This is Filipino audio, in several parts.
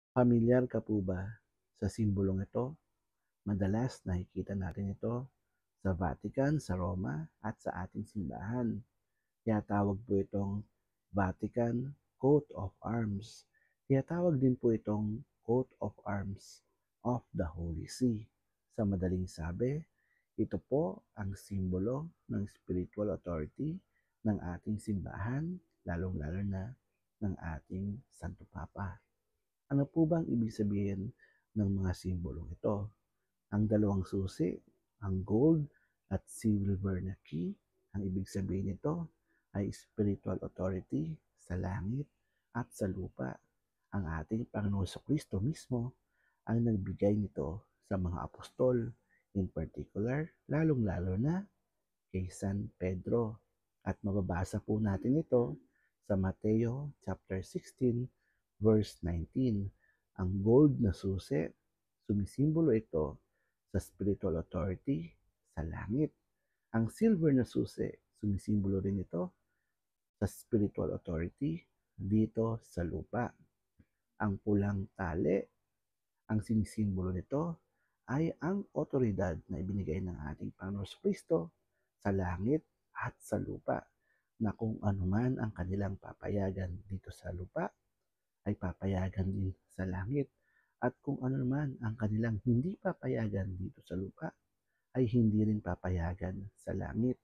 Pamilyar ka po ba sa simbolong ito? Madalas nakikita natin ito sa Vatican, sa Roma at sa ating simbahan. Tinatawag po itong Vatican Coat of Arms. Tinatawag din po itong Coat of Arms of the Holy See. Sa madaling sabi, ito po ang simbolo ng spiritual authority ng ating simbahan, lalong-lalo na ng ating Santo Papa. Ano po bang ibig sabihin ng mga simbolong ito? Ang dalawang susi, ang gold at silver na key, ang ibig sabihin nito ay spiritual authority sa langit at sa lupa. Ang ating Panginoon Kristo mismo ang nagbigay nito sa mga apostol, in particular, lalong-lalo na kay San Pedro. At mababasa po natin ito sa Mateo chapter 16 verse 19. Ang gold na susi, sumisimbolo ito sa spiritual authority sa langit. Ang silver na susi, sumisimbolo rin ito sa spiritual authority dito sa lupa. Ang pulang tali, ang sinisimbolo nito ay ang otoridad na ibinigay ng ating Panginoon Kristo sa langit at sa lupa, na kung anuman ang kanilang papayagan dito sa lupa ay papayagan din sa langit, at kung ano naman ang kanilang hindi papayagan dito sa lupa ay hindi rin papayagan sa langit.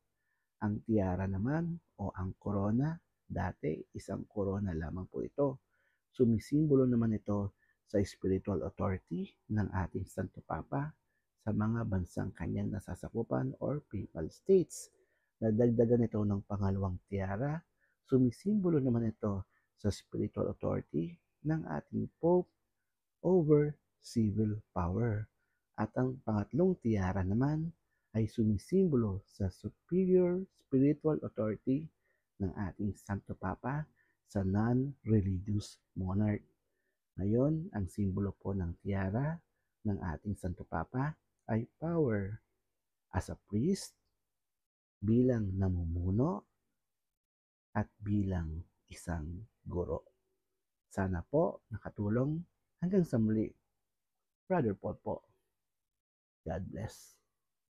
Ang tiara naman o ang korona, dati isang korona lamang po ito. Sumisimbolo naman ito sa spiritual authority ng ating Santo Papa sa mga bansang kanyang nasasakupan or papal states. Nadagdagan ito ng pangalawang tiara, sumisimbolo naman ito sa spiritual authority ng ating Pope over civil power. At ang pangatlong tiara naman ay sumisimbolo sa superior spiritual authority ng ating Santo Papa sa non-religious monarch. Ngayon, ang simbolo po ng tiara ng ating Santo Papa ay power as a priest, bilang namumuno, at bilang isang guro. Sana po nakatulong. Hanggang sa muli. Brother Paul po. God bless.